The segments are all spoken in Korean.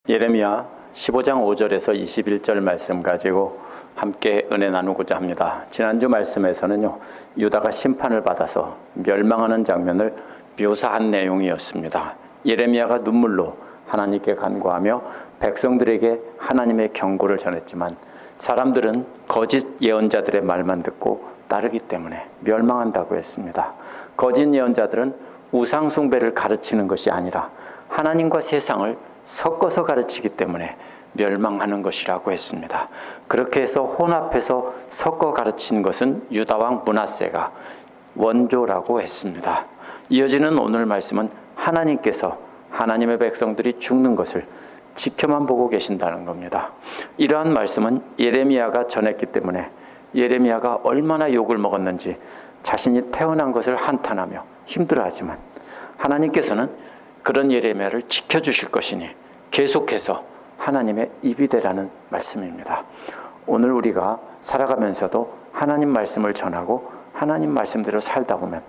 예레미야 15장 5절에서 21절 말씀 가지고 함께 은혜 나누고자 합니다. 지난주 말씀에서는요, 유다가 심판을 받아서 멸망하는 장면을 묘사한 내용이었습니다. 예레미야가 눈물로 하나님께 간구하며 백성들에게 하나님의 경고를 전했지만 사람들은 거짓 예언자들의 말만 듣고 따르기 때문에 멸망한다고 했습니다. 거짓 예언자들은 우상 숭배를 가르치는 것이 아니라 하나님과 세상을 섞어서 가르치기 때문에 멸망하는 것이라고 했습니다. 그렇게 해서 혼합해서 섞어 가르친 것은 유다 왕 므낫세가 원조라고 했습니다. 이어지는 오늘 말씀은 하나님께서 하나님의 백성들이 죽는 것을 지켜만 보고 계신다는 겁니다. 이러한 말씀은 예레미야가 전했기 때문에 예레미야가 얼마나 욕을 먹었는지 자신이 태어난 것을 한탄하며 힘들어하지만 하나님께서는 그런 예레미야를 지켜주실 것이니 계속해서 하나님의 입이 되라는 말씀입니다. 오늘 우리가 살아가면서도 하나님 말씀을 전하고 하나님 말씀대로 살다 보면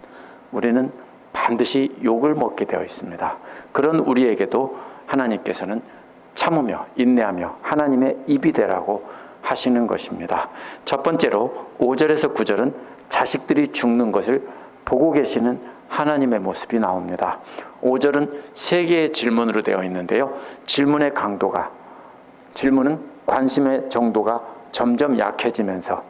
우리는 반드시 욕을 먹게 되어 있습니다. 그런 우리에게도 하나님께서는 참으며 인내하며 하나님의 입이 되라고 하시는 것입니다. 첫 번째로 5절에서 9절은 자식들이 죽는 것을 보고 계시는 하나님의 모습이 나옵니다. 5절은 3개의 질문으로 되어 있는데요. 질문은 관심의 정도가 점점 약해지면서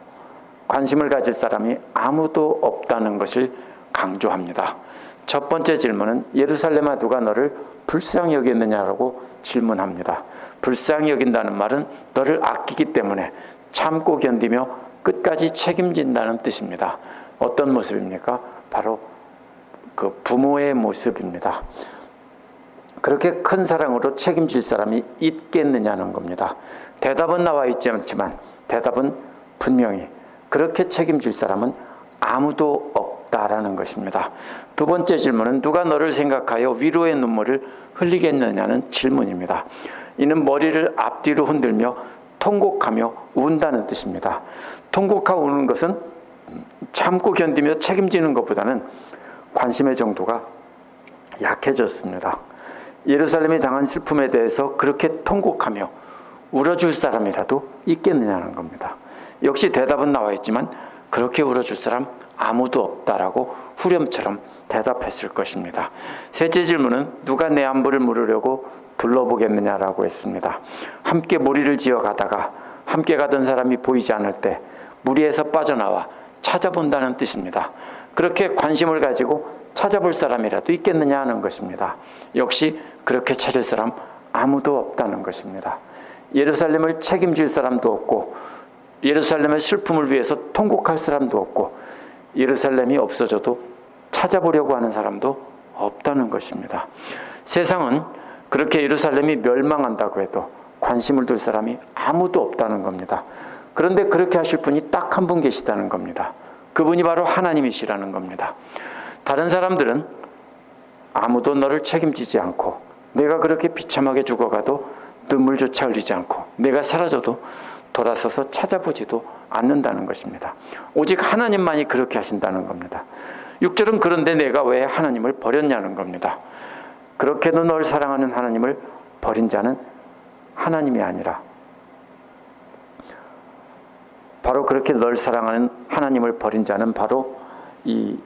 관심을 가질 사람이 아무도 없다는 것을 강조합니다. 첫 번째 질문은 예루살렘아 누가 너를 불쌍히 여겼느냐라고 질문합니다. 불쌍히 여긴다는 말은 너를 아끼기 때문에 참고 견디며 끝까지 책임진다는 뜻입니다. 어떤 모습입니까? 바로 그 부모의 모습입니다. 그렇게 큰 사랑으로 책임질 사람이 있겠느냐는 겁니다. 대답은 나와 있지 않지만 대답은 분명히 그렇게 책임질 사람은 아무도 없다라는 것입니다. 두 번째 질문은 누가 너를 생각하여 위로의 눈물을 흘리겠느냐는 질문입니다. 이는 머리를 앞뒤로 흔들며 통곡하며 운다는 뜻입니다. 통곡하고 우는 것은 참고 견디며 책임지는 것보다는 관심의 정도가 약해졌습니다. 예루살렘이 당한 슬픔에 대해서 그렇게 통곡하며 울어줄 사람이라도 있겠느냐는 겁니다. 역시 대답은 나와 있지만 그렇게 울어줄 사람 아무도 없다라고 후렴처럼 대답했을 것입니다. 셋째 질문은 누가 내 안부를 물으려고 둘러보겠느냐라고 했습니다. 함께 무리를 지어 가다가 함께 가던 사람이 보이지 않을 때 무리에서 빠져나와 찾아본다는 뜻입니다. 그렇게 관심을 가지고 찾아볼 사람이라도 있겠느냐 하는 것입니다. 역시 그렇게 찾을 사람 아무도 없다는 것입니다. 예루살렘을 책임질 사람도 없고 예루살렘의 슬픔을 위해서 통곡할 사람도 없고 예루살렘이 없어져도 찾아보려고 하는 사람도 없다는 것입니다. 세상은 그렇게 예루살렘이 멸망한다고 해도 관심을 둘 사람이 아무도 없다는 겁니다. 그런데 그렇게 하실 분이 딱 한 분 계시다는 겁니다. 그분이 바로 하나님이시라는 겁니다. 다른 사람들은 아무도 너를 책임지지 않고 내가 그렇게 비참하게 죽어가도 눈물조차 흘리지 않고 내가 사라져도 돌아서서 찾아보지도 않는다는 것입니다. 오직 하나님만이 그렇게 하신다는 겁니다. 6절은 그런데 내가 왜 하나님을 버렸냐는 겁니다. 그렇게도 널 사랑하는 하나님을 버린 자는 하나님이 아니라 바로 그렇게 널 사랑하는 하나님을 버린 자는 바로 이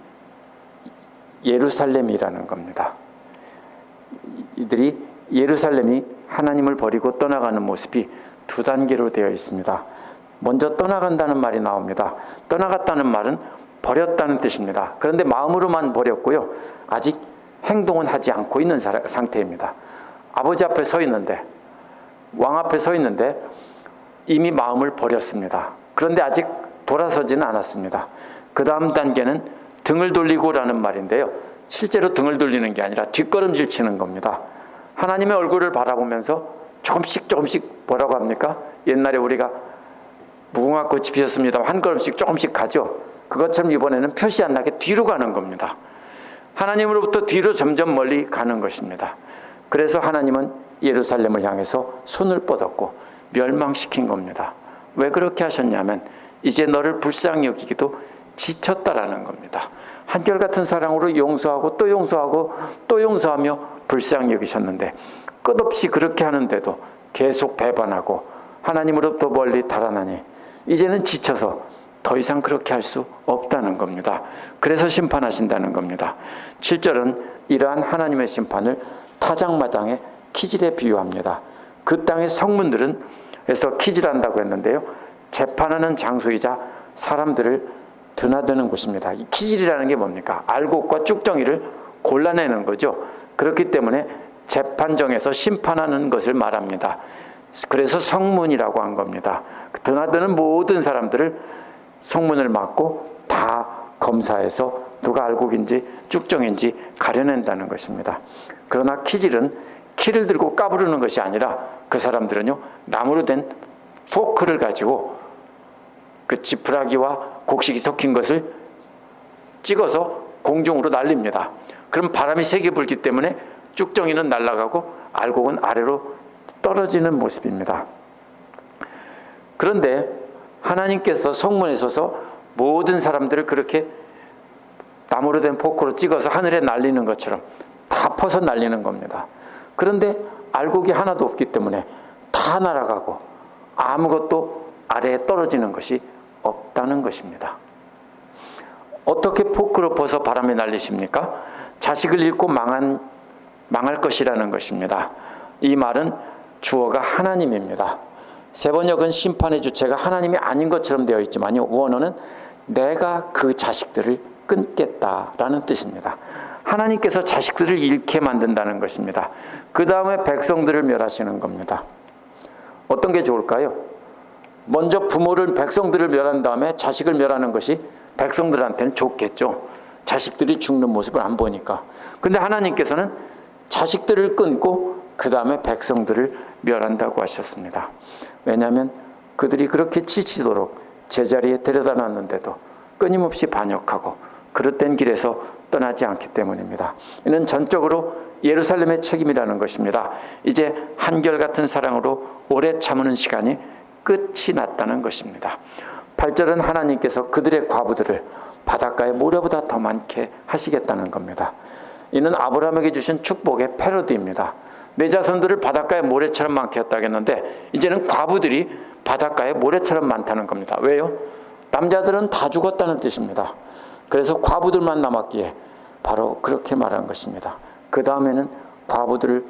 예루살렘이라는 겁니다. 이들이 예루살렘이 하나님을 버리고 떠나가는 모습이 두 단계로 되어 있습니다. 먼저 떠나간다는 말이 나옵니다. 떠나갔다는 말은 버렸다는 뜻입니다. 그런데 마음으로만 버렸고요. 아직 행동은 하지 않고 있는 상태입니다. 아버지 앞에 서 있는데, 왕 앞에 서 있는데 이미 마음을 버렸습니다. 그런데 아직 돌아서지는 않았습니다. 그 다음 단계는 등을 돌리고라는 말인데요. 실제로 등을 돌리는 게 아니라 뒷걸음질 치는 겁니다. 하나님의 얼굴을 바라보면서 조금씩 뭐라고 합니까? 옛날에 우리가 무궁화 꽃이 피었습니다. 한 걸음씩 조금씩 가죠. 그것처럼 이번에는 표시 안 나게 뒤로 가는 겁니다. 하나님으로부터 뒤로 점점 멀리 가는 것입니다. 그래서 하나님은 예루살렘을 향해서 손을 뻗었고 멸망시킨 겁니다. 왜 그렇게 하셨냐면 이제 너를 불쌍히 여기기도 지쳤다라는 겁니다. 한결같은 사랑으로 용서하고 또 용서하고 또 용서하며 불쌍히 여기셨는데 끝없이 그렇게 하는데도 계속 배반하고 하나님으로부터 멀리 달아나니 이제는 지쳐서 더 이상 그렇게 할 수 없다는 겁니다. 그래서 심판하신다는 겁니다. 7절은 이러한 하나님의 심판을 타작마당의 키질에 비유합니다. 그 땅의 성문들은 그래서 키질한다고 했는데요, 재판하는 장소이자 사람들을 드나드는 곳입니다. 이 키질이라는 게 뭡니까? 알곡과 쭉정이를 골라내는 거죠. 그렇기 때문에 재판정에서 심판하는 것을 말합니다. 그래서 성문이라고 한 겁니다. 드나드는 모든 사람들을 성문을 막고 다 검사해서 누가 알곡인지 쭉정인지 가려낸다는 것입니다. 그러나 키질은 키를 들고 까부르는 것이 아니라 그 사람들은요, 나무로 된 포크를 가지고 그 지푸라기와 곡식이 섞인 것을 찍어서 공중으로 날립니다. 그럼 바람이 세게 불기 때문에 쭉정이는 날아가고 알곡은 아래로 떨어지는 모습입니다. 그런데 하나님께서 성문에 서서 모든 사람들을 그렇게 나무로 된 포크로 찍어서 하늘에 날리는 것처럼 다 퍼서 날리는 겁니다. 그런데 알곡이 하나도 없기 때문에 다 날아가고 아무것도 아래에 떨어지는 것이 없다는 것입니다. 어떻게 포크로 퍼서 바람에 날리십니까? 자식을 잃고 망할 것이라는 것입니다. 이 말은 주어가 하나님입니다. 세 번역은 심판의 주체가 하나님이 아닌 것처럼 되어 있지만요, 원어는 내가 그 자식들을 끊겠다라는 뜻입니다. 하나님께서 자식들을 잃게 만든다는 것입니다. 그 다음에 백성들을 멸하시는 겁니다. 어떤 게 좋을까요? 먼저 부모를, 백성들을 멸한 다음에 자식을 멸하는 것이 백성들한테는 좋겠죠. 자식들이 죽는 모습을 안 보니까. 근데 하나님께서는 자식들을 끊고 그 다음에 백성들을 멸한다고 하셨습니다. 왜냐하면 그들이 그렇게 지치도록 제자리에 데려다 놨는데도 끊임없이 반역하고 그릇된 길에서 떠나지 않기 때문입니다. 이는 전적으로 예루살렘의 책임이라는 것입니다. 이제 한결같은 사랑으로 오래 참으는 시간이 끝이 났다는 것입니다. 8절은 하나님께서 그들의 과부들을 바닷가의 모래보다 더 많게 하시겠다는 겁니다. 이는 아브라함에게 주신 축복의 패러디입니다. 내 자손들을 바닷가의 모래처럼 많게 했다겠는데 이제는 과부들이 바닷가의 모래처럼 많다는 겁니다. 왜요? 남자들은 다 죽었다는 뜻입니다. 그래서 과부들만 남았기에 바로 그렇게 말한 것입니다. 그 다음에는 과부들을,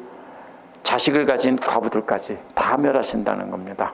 자식을 가진 과부들까지 다 멸하신다는 겁니다.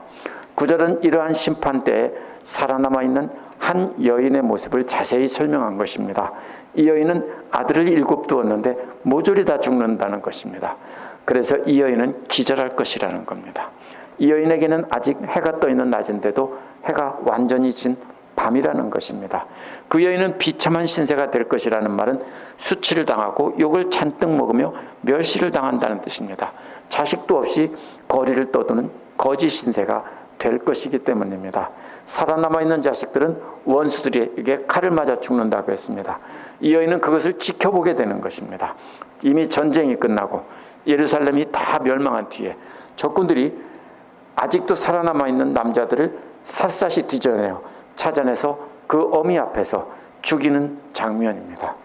9절은 이러한 심판 때에 살아남아 있는 한 여인의 모습을 자세히 설명한 것입니다. 이 여인은 아들을 7 두었는데 모조리 다 죽는다는 것입니다. 그래서 이 여인은 기절할 것이라는 겁니다. 이 여인에게는 아직 해가 떠 있는 낮인데도 해가 완전히 진 밤이라는 것입니다. 그 여인은 비참한 신세가 될 것이라는 말은 수치를 당하고 욕을 잔뜩 먹으며 멸시를 당한다는 뜻입니다. 자식도 없이 거리를 떠도는 거지 신세가 될 것이기 때문입니다. 살아남아 있는 자식들은 원수들에게 칼을 맞아 죽는다고 했습니다. 이 여인은 그것을 지켜보게 되는 것입니다. 이미 전쟁이 끝나고 예루살렘이 다 멸망한 뒤에 적군들이 아직도 살아남아 있는 남자들을 샅샅이 뒤져내어 찾아내서 그 어미 앞에서 죽이는 장면입니다.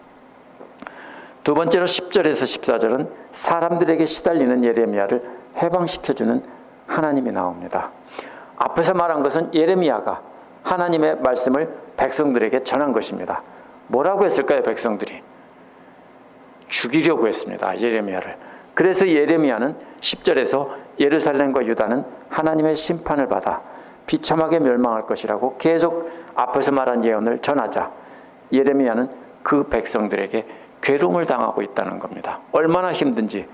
두 번째로 10절에서 14절은 사람들에게 시달리는 예레미야를 해방시켜주는 하나님이 나옵니다. 앞에서 말한 것은 예레미야가 하나님의 말씀을 백성들에게 전한 것입니다. 뭐라고 했을까요, 백성들이? 죽이려고 했습니다, 예레미야를. 그래서 예레미야는 10절에서 예루살렘과 유다는 하나님의 심판을 받아 비참하게 멸망할 것이라고 계속 앞에서 말한 예언을 전하자 예레미야는 그 백성들에게 괴로움을 당하고 있다는 겁니다. 얼마나 힘든지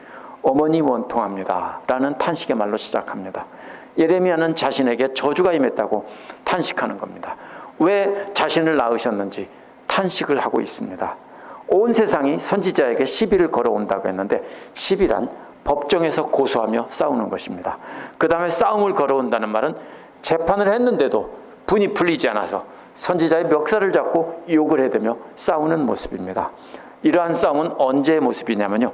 어머니 원통합니다 라는 탄식의 말로 시작합니다. 예레미야는 자신에게 저주가 임했다고 탄식하는 겁니다. 왜 자신을 낳으셨는지 탄식을 하고 있습니다. 온 세상이 선지자에게 시비를 걸어온다고 했는데 시비란 법정에서 고소하며 싸우는 것입니다. 그 다음에 싸움을 걸어온다는 말은 재판을 했는데도 분이 풀리지 않아서 선지자의 멱살을 잡고 욕을 해대며 싸우는 모습입니다. 이러한 싸움은 언제의 모습이냐면요,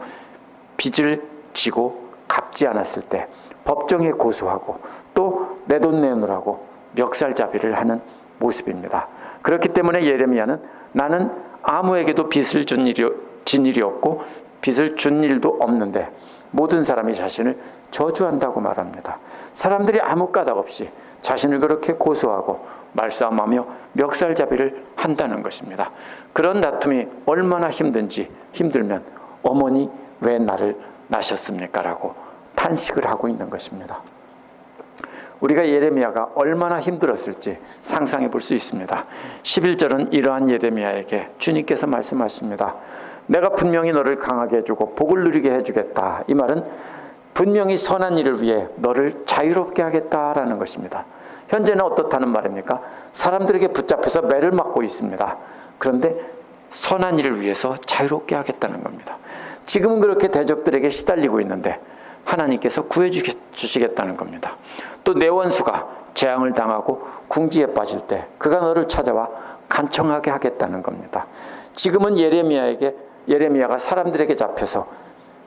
빚을 지고 갚지 않았을 때 법정에 고소하고 또 내 돈 내놓으라고 멱살잡이를 하는 모습입니다. 그렇기 때문에 예레미야는 나는 아무에게도 빚을 진 일이 없고 빚을 준 일도 없는데 모든 사람이 자신을 저주한다고 말합니다. 사람들이 아무 까닭 없이 자신을 그렇게 고소하고 말싸움하며 멱살잡이를 한다는 것입니다. 그런 다툼이 얼마나 힘들면 어머니 왜 나를 낳으셨습니까? 라고 탄식을 하고 있는 것입니다. 우리가 예레미야가 얼마나 힘들었을지 상상해 볼 수 있습니다. 11절은 이러한 예레미야에게 주님께서 말씀하십니다. 내가 분명히 너를 강하게 해주고 복을 누리게 해주겠다. 이 말은 분명히 선한 일을 위해 너를 자유롭게 하겠다라는 것입니다. 현재는 어떻다는 말입니까? 사람들에게 붙잡혀서 매를 맞고 있습니다. 그런데 선한 일을 위해서 자유롭게 하겠다는 겁니다. 지금은 그렇게 대적들에게 시달리고 있는데 하나님께서 구해주시겠다는 겁니다. 또 내 원수가 재앙을 당하고 궁지에 빠질 때 그가 너를 찾아와 간청하게 하겠다는 겁니다. 지금은 예레미야가 사람들에게 잡혀서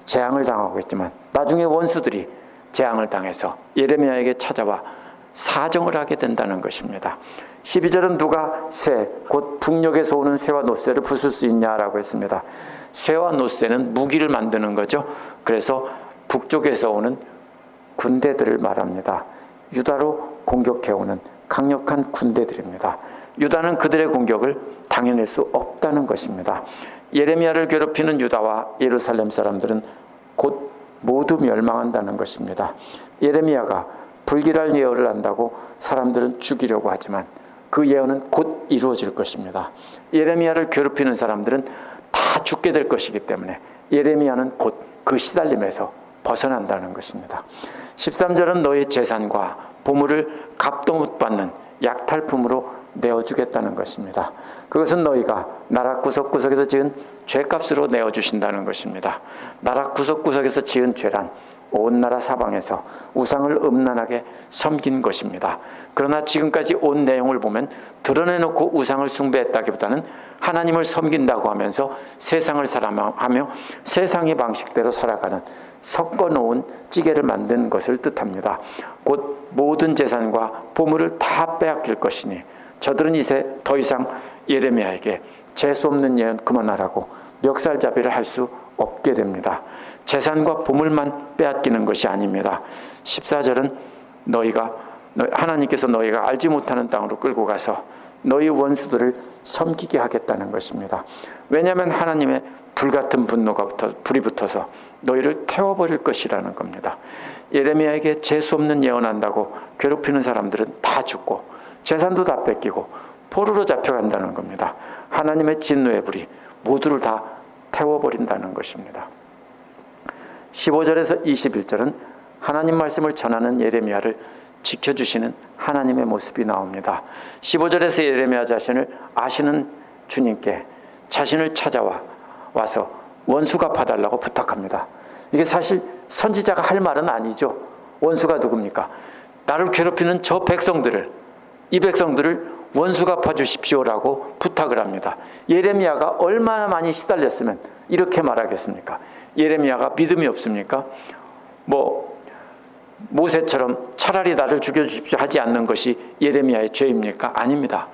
재앙을 당하고 있지만 나중에 원수들이 재앙을 당해서 예레미야에게 찾아와 사정을 하게 된다는 것입니다. 12절은 누가 새, 곧 북녘에서 오는 새와 노새를 부술 수 있냐라고 했습니다. 새와 노새는 무기를 만드는 거죠. 그래서 북쪽에서 오는 군대들을 말합니다. 유다로 공격해오는 강력한 군대들입니다. 유다는 그들의 공격을 당해낼 수 없다는 것입니다. 예레미야를 괴롭히는 유다와 예루살렘 사람들은 곧 모두 멸망한다는 것입니다. 예레미야가 불길할 예언을 한다고 사람들은 죽이려고 하지만 그 예언은 곧 이루어질 것입니다. 예레미야를 괴롭히는 사람들은 다 죽게 될 것이기 때문에 예레미야는 곧 그 시달림에서 벗어난다는 것입니다. 13절은 너의 재산과 보물을 값도 못 받는 약탈품으로 내어주겠다는 것입니다. 그것은 너희가 나라 구석구석에서 지은 죄값으로 내어주신다는 것입니다. 나라 구석구석에서 지은 죄란 온 나라 사방에서 우상을 음란하게 섬긴 것입니다. 그러나 지금까지 온 내용을 보면 드러내놓고 우상을 숭배했다기보다는 하나님을 섬긴다고 하면서 세상을 사랑하며 세상의 방식대로 살아가는 섞어놓은 찌개를 만든 것을 뜻합니다. 곧 모든 재산과 보물을 다 빼앗길 것이니 저들은 이제 더 이상 예레미야에게 재수 없는 예언 그만하라고 멱살잡이를 할 수 없게 됩니다. 재산과 보물만 빼앗기는 것이 아닙니다. 14절은 하나님께서 너희가 알지 못하는 땅으로 끌고 가서 너희 원수들을 섬기게 하겠다는 것입니다. 왜냐하면 하나님의 불같은 불이 붙어서 너희를 태워버릴 것이라는 겁니다. 예레미야에게 재수 없는 예언한다고 괴롭히는 사람들은 다 죽고 재산도 다 뺏기고 포로로 잡혀간다는 겁니다. 하나님의 진노의 불이 모두를 다 태워버린다는 것입니다. 15절에서 21절은 하나님 말씀을 전하는 예레미야를 지켜주시는 하나님의 모습이 나옵니다. 15절에서 예레미야 자신을 아시는 주님께 자신을 찾아와서 원수가 봐달라고 부탁합니다. 이게 사실 선지자가 할 말은 아니죠. 원수가 누굽니까? 나를 괴롭히는 이 백성들을 원수가 봐주십시오라고 부탁을 합니다. 예레미야가 얼마나 많이 시달렸으면 이렇게 말하겠습니까? 예레미야가 믿음이 없습니까? 모세처럼 차라리 나를 죽여주십시오 하지 않는 것이 예레미야의 죄입니까? 아닙니다.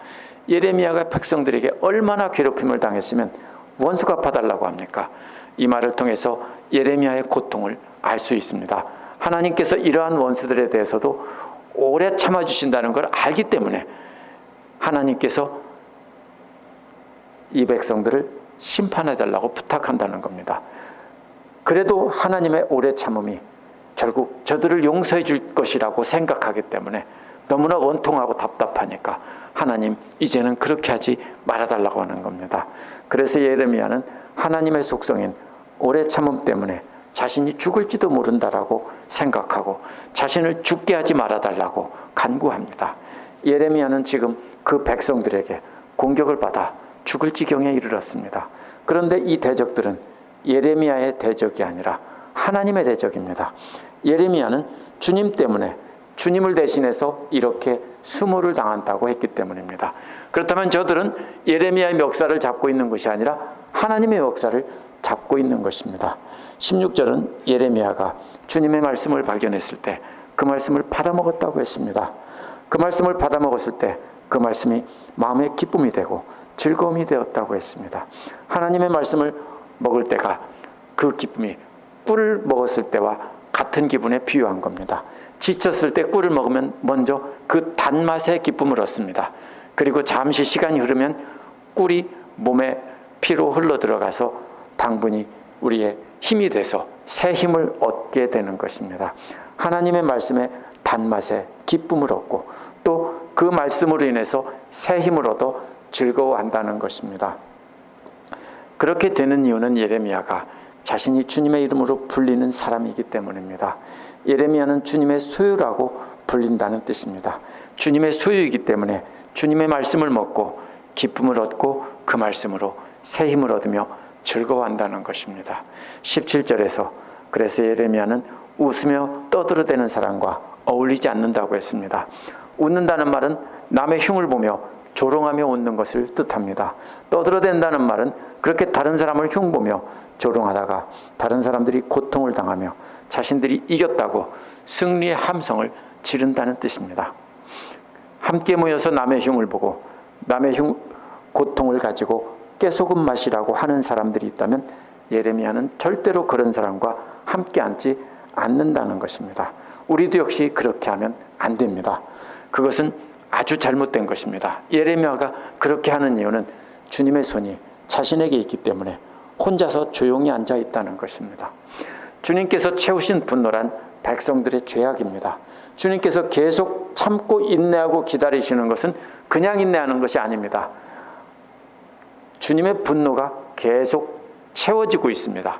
예레미야가 백성들에게 얼마나 괴롭힘을 당했으면 원수가 봐달라고 합니까? 이 말을 통해서 예레미야의 고통을 알 수 있습니다. 하나님께서 이러한 원수들에 대해서도 오래 참아주신다는 걸 알기 때문에 하나님께서 이 백성들을 심판해달라고 부탁한다는 겁니다. 그래도 하나님의 오래 참음이 결국 저들을 용서해 줄 것이라고 생각하기 때문에 너무나 원통하고 답답하니까 하나님 이제는 그렇게 하지 말아달라고 하는 겁니다. 그래서 예레미야는 하나님의 속성인 오래 참음 때문에 자신이 죽을지도 모른다라고 생각하고 자신을 죽게 하지 말아달라고 간구합니다. 예레미야는 지금 그 백성들에게 공격을 받아 죽을 지경에 이르렀습니다. 그런데 이 대적들은 예레미야의 대적이 아니라 하나님의 대적입니다. 예레미야는 주님 때문에 주님을 대신해서 이렇게 수모를 당한다고 했기 때문입니다. 그렇다면 저들은 예레미야의 멱살을 잡고 있는 것이 아니라 하나님의 멱살을 잡고 있는 것입니다. 16절은 예레미야가 주님의 말씀을 발견했을 때 그 말씀을 받아먹었다고 했습니다. 그 말씀을 받아먹었을 때 그 말씀이 마음의 기쁨이 되고 즐거움이 되었다고 했습니다. 하나님의 말씀을 먹을 때가 그 기쁨이 꿀을 먹었을 때와 같은 기분에 비유한 겁니다. 지쳤을 때 꿀을 먹으면 먼저 그 단맛의 기쁨을 얻습니다. 그리고 잠시 시간이 흐르면 꿀이 몸에 피로 흘러들어가서 당분이 우리의 힘이 돼서 새 힘을 얻게 되는 것입니다. 하나님의 말씀에 단맛에 기쁨을 얻고 또 그 말씀으로 인해서 새 힘을 얻어 즐거워한다는 것입니다. 그렇게 되는 이유는 예레미야가 자신이 주님의 이름으로 불리는 사람이기 때문입니다. 예레미야는 주님의 소유라고 불린다는 뜻입니다. 주님의 소유이기 때문에 주님의 말씀을 먹고 기쁨을 얻고 그 말씀으로 새 힘을 얻으며 즐거워한다는 것입니다. 17절에서 그래서 예레미야는 웃으며 떠들어대는 사람과 어울리지 않는다고 했습니다. 웃는다는 말은 남의 흉을 보며 조롱하며 웃는 것을 뜻합니다. 떠들어댄다는 말은 그렇게 다른 사람을 흉보며 조롱하다가 다른 사람들이 고통을 당하며 자신들이 이겼다고 승리의 함성을 지른다는 뜻입니다. 함께 모여서 남의 흉을 보고 남의 고통을 가지고 깨소금 맛이라고 하는 사람들이 있다면 예레미야는 절대로 그런 사람과 함께 앉지 않는다는 것입니다. 우리도 역시 그렇게 하면 안 됩니다. 그것은 아주 잘못된 것입니다. 예레미야가 그렇게 하는 이유는 주님의 손이 자신에게 있기 때문에 혼자서 조용히 앉아 있다는 것입니다. 주님께서 채우신 분노란 백성들의 죄악입니다. 주님께서 계속 참고 인내하고 기다리시는 것은 그냥 인내하는 것이 아닙니다. 주님의 분노가 계속 채워지고 있습니다.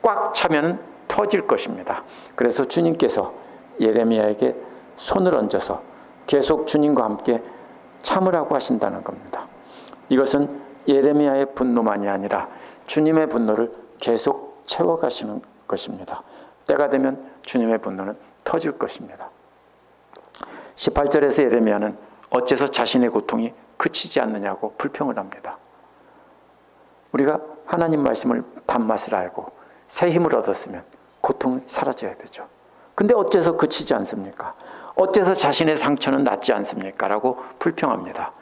꽉 차면 터질 것입니다. 그래서 주님께서 예레미야에게 손을 얹어서 계속 주님과 함께 참으라고 하신다는 겁니다. 이것은 예레미야의 분노만이 아니라 주님의 분노를 계속 채워가시는 것입니다. 때가 되면 주님의 분노는 터질 것입니다. 18절에서 예레미야는 어째서 자신의 고통이 그치지 않느냐고 불평을 합니다. 우리가 하나님 말씀을 단맛을 알고 새 힘을 얻었으면 고통이 사라져야 되죠. 근데 어째서 그치지 않습니까? 어째서 자신의 상처는 낫지 않습니까? 라고 불평합니다.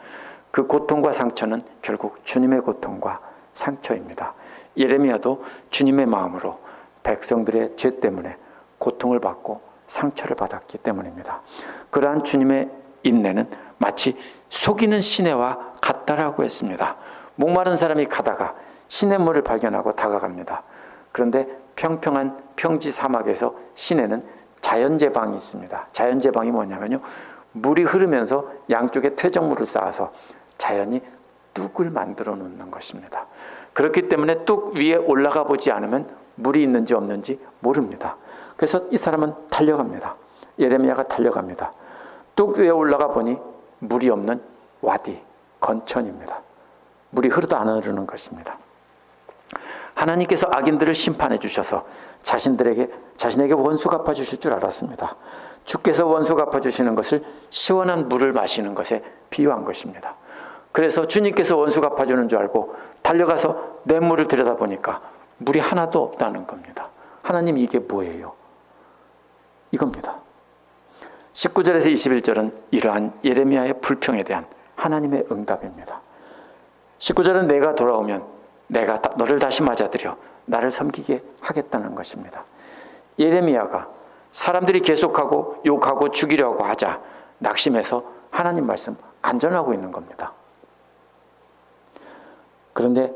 그 고통과 상처는 결국 주님의 고통과 상처입니다. 예레미야도 주님의 마음으로 백성들의 죄 때문에 고통을 받고 상처를 받았기 때문입니다. 그러한 주님의 인내는 마치 속이는 시내와 같다라고 했습니다. 목마른 사람이 가다가 시냇물을 발견하고 다가갑니다. 그런데 평평한 평지 사막에서 시내는 자연제방이 있습니다. 자연제방이 뭐냐면요, 물이 흐르면서 양쪽에 퇴적물을 쌓아서 자연이 뚝을 만들어 놓는 것입니다. 그렇기 때문에 뚝 위에 올라가 보지 않으면 물이 있는지 없는지 모릅니다. 그래서 이 사람은 달려갑니다. 예레미야가 달려갑니다. 뚝 위에 올라가 보니 물이 없는 와디, 건천입니다. 물이 흐르도 안 흐르는 것입니다. 하나님께서 악인들을 심판해 주셔서 자신에게 원수 갚아 주실 줄 알았습니다. 주께서 원수 갚아 주시는 것을 시원한 물을 마시는 것에 비유한 것입니다. 그래서 주님께서 원수 갚아 주는 줄 알고 달려가서 냇물을 들여다보니까 물이 하나도 없다는 겁니다. 하나님, 이게 뭐예요? 이겁니다. 19절에서 21절은 이러한 예레미야의 불평에 대한 하나님의 응답입니다. 19절은 내가 돌아오면 내가 너를 다시 맞아들여 나를 섬기게 하겠다는 것입니다. 예레미야가 사람들이 계속하고 욕하고 죽이려고 하자 낙심해서 하나님 말씀 안 전하고 있는 겁니다. 그런데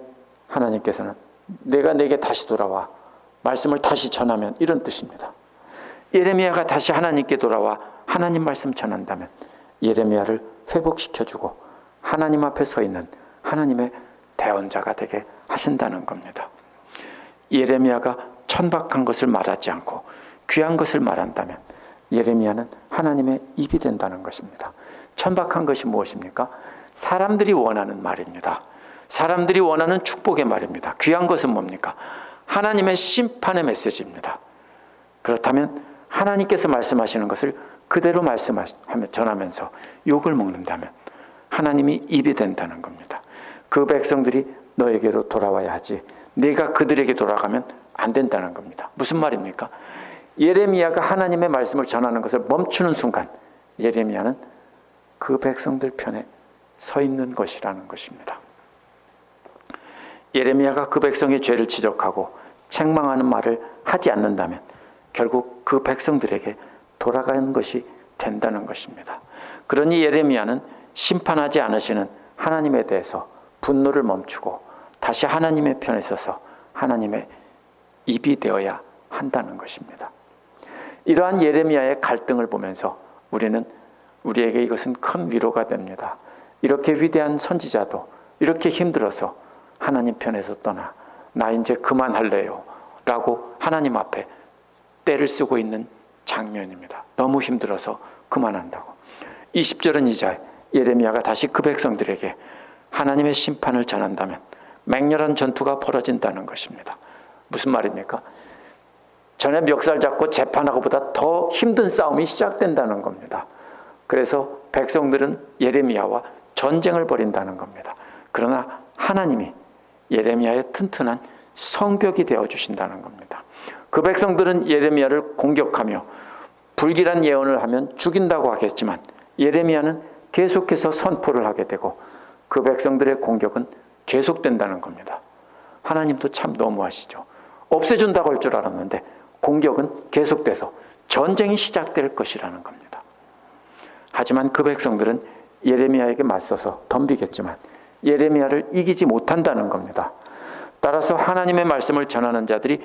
하나님께서는 내가 내게 다시 돌아와 말씀을 다시 전하면, 이런 뜻입니다. 예레미야가 다시 하나님께 돌아와 하나님 말씀 전한다면 예레미야를 회복시켜주고 하나님 앞에 서 있는 하나님의 대언자가 되게 하신다는 겁니다. 예레미야가 천박한 것을 말하지 않고 귀한 것을 말한다면 예레미야는 하나님의 입이 된다는 것입니다. 천박한 것이 무엇입니까? 사람들이 원하는 말입니다. 사람들이 원하는 축복의 말입니다. 귀한 것은 뭡니까? 하나님의 심판의 메시지입니다. 그렇다면 하나님께서 말씀하시는 것을 그대로 전하면서 욕을 먹는다면 하나님이 입이 된다는 겁니다. 그 백성들이 너에게로 돌아와야 하지 네가 그들에게 돌아가면 안 된다는 겁니다. 무슨 말입니까? 예레미야가 하나님의 말씀을 전하는 것을 멈추는 순간 예레미야는 그 백성들 편에 서 있는 것이라는 것입니다. 예레미야가 그 백성의 죄를 지적하고 책망하는 말을 하지 않는다면 결국 그 백성들에게 돌아가는 것이 된다는 것입니다. 그러니 예레미야는 심판하지 않으시는 하나님에 대해서 분노를 멈추고 다시 하나님의 편에 서서 하나님의 입이 되어야 한다는 것입니다. 이러한 예레미야의 갈등을 보면서 우리에게 이것은 큰 위로가 됩니다. 이렇게 위대한 선지자도 이렇게 힘들어서 하나님 편에서 떠나 나 이제 그만할래요 라고 하나님 앞에 때를 쓰고 있는 장면입니다. 너무 힘들어서 그만한다고. 20절은 이제 예레미야가 다시 그 백성들에게 하나님의 심판을 전한다면 맹렬한 전투가 벌어진다는 것입니다. 무슨 말입니까? 전에 멱살 잡고 재판하고보다 더 힘든 싸움이 시작된다는 겁니다. 그래서 백성들은 예레미야와 전쟁을 벌인다는 겁니다. 그러나 하나님이 예레미야의 튼튼한 성벽이 되어주신다는 겁니다. 그 백성들은 예레미야를 공격하며 불길한 예언을 하면 죽인다고 하겠지만 예레미야는 계속해서 선포를 하게 되고 그 백성들의 공격은 계속된다는 겁니다. 하나님도 참 너무하시죠. 없애준다고 할 줄 알았는데 공격은 계속돼서 전쟁이 시작될 것이라는 겁니다. 하지만 그 백성들은 예레미야에게 맞서서 덤비겠지만 예레미야를 이기지 못한다는 겁니다. 따라서 하나님의 말씀을 전하는 자들이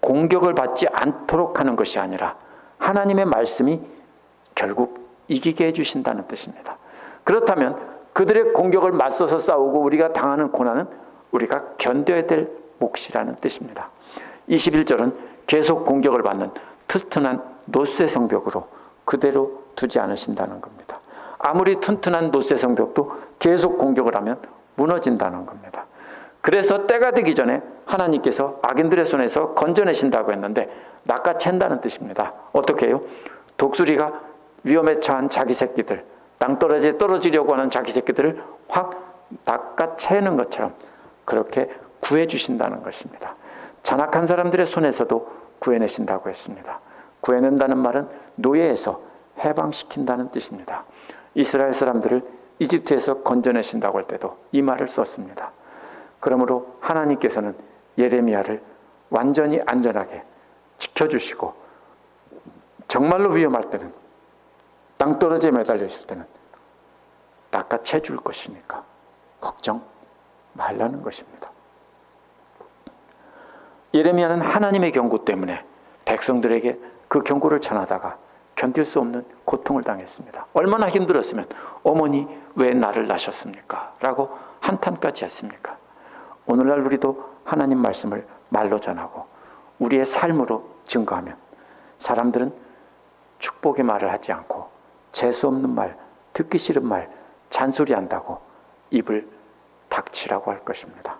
공격을 받지 않도록 하는 것이 아니라 하나님의 말씀이 결국 이기게 해주신다는 뜻입니다. 그렇다면 그들의 공격을 맞서서 싸우고 우리가 당하는 고난은 우리가 견뎌야 될 몫이라는 뜻입니다. 21절은 계속 공격을 받는 튼튼한 노쇠 성벽으로 그대로 두지 않으신다는 겁니다. 아무리 튼튼한 노쇠 성벽도 계속 공격을 하면 무너진다는 겁니다. 그래서 때가 되기 전에 하나님께서 악인들의 손에서 건져내신다고 했는데 낚아챈다는 뜻입니다. 어떻게 해요? 독수리가 위험에 처한 자기 새끼들, 땅떨어지에 떨어지려고 하는 자기 새끼들을 확 낚아채는 것처럼 그렇게 구해주신다는 것입니다. 잔악한 사람들의 손에서도 구해내신다고 했습니다. 구해낸다는 말은 노예에서 해방시킨다는 뜻입니다. 이스라엘 사람들을 이집트에서 건져내신다고 할 때도 이 말을 썼습니다. 그러므로 하나님께서는 예레미야를 완전히 안전하게 지켜주시고 정말로 위험할 때는 땅떨어지에 매달려 있을 때는 낚아채 줄 것이니까 걱정 말라는 것입니다. 예레미야는 하나님의 경고 때문에 백성들에게 그 경고를 전하다가 견딜 수 없는 고통을 당했습니다. 얼마나 힘들었으면 어머니 왜 나를 낳으셨습니까? 라고 한탄까지 했습니까? 오늘날 우리도 하나님 말씀을 말로 전하고 우리의 삶으로 증거하면 사람들은 축복의 말을 하지 않고 재수 없는 말, 듣기 싫은 말, 잔소리한다고 입을 닥치라고 할 것입니다.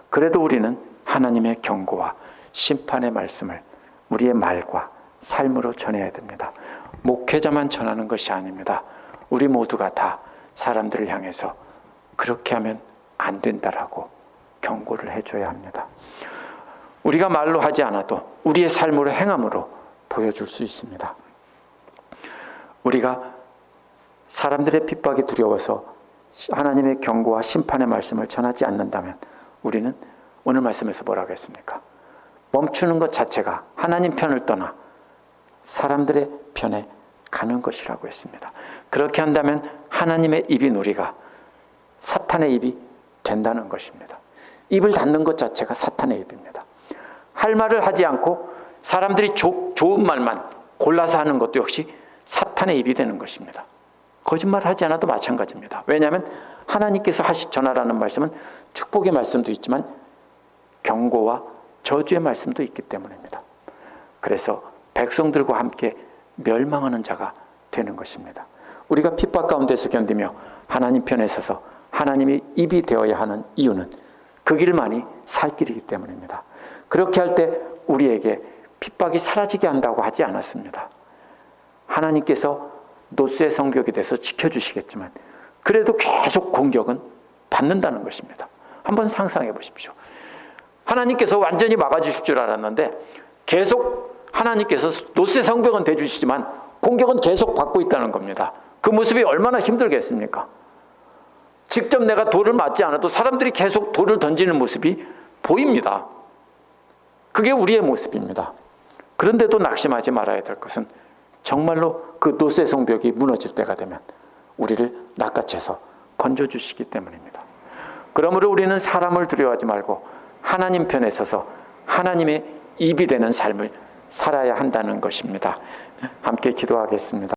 그래도 우리는 하나님의 경고와 심판의 말씀을 우리의 말과 삶으로 전해야 됩니다. 목회자만 전하는 것이 아닙니다. 우리 모두가 다 사람들을 향해서 그렇게 하면 안 된다라고 경고를 해줘야 합니다. 우리가 말로 하지 않아도 우리의 삶으로 행함으로 보여줄 수 있습니다. 우리가 사람들의 핍박이 두려워서 하나님의 경고와 심판의 말씀을 전하지 않는다면 우리는 오늘 말씀에서 뭐라고 했습니까? 멈추는 것 자체가 하나님 편을 떠나 사람들의 편에 가는 것이라고 했습니다. 그렇게 한다면 하나님의 입인 우리가 사탄의 입이 된다는 것입니다. 입을 닫는 것 자체가 사탄의 입입니다. 할 말을 하지 않고 사람들이 좋은 말만 골라서 하는 것도 역시 사탄의 입이 되는 것입니다. 거짓말을 하지 않아도 마찬가지입니다. 왜냐하면 하나님께서 전하라는 말씀은 축복의 말씀도 있지만 경고와 저주의 말씀도 있기 때문입니다. 그래서 백성들과 함께 멸망하는 자가 되는 것입니다. 우리가 핍박 가운데서 견디며 하나님 편에 서서 하나님이 입이 되어야 하는 이유는 그 길만이 살 길이기 때문입니다. 그렇게 할 때 우리에게 핍박이 사라지게 한다고 하지 않았습니다. 하나님께서 노쇠의 성벽이 돼서 지켜주시겠지만 그래도 계속 공격은 받는다는 것입니다. 한번 상상해 보십시오. 하나님께서 완전히 막아주실 줄 알았는데 계속 하나님께서 노쇠 성벽은 대주시지만 공격은 계속 받고 있다는 겁니다. 그 모습이 얼마나 힘들겠습니까? 직접 내가 돌을 맞지 않아도 사람들이 계속 돌을 던지는 모습이 보입니다. 그게 우리의 모습입니다. 그런데도 낙심하지 말아야 될 것은 정말로 그 노쇠성벽이 무너질 때가 되면 우리를 낚아채서 건져주시기 때문입니다. 그러므로 우리는 사람을 두려워하지 말고 하나님 편에 서서 하나님의 입이 되는 삶을 살아야 한다는 것입니다. 함께 기도하겠습니다.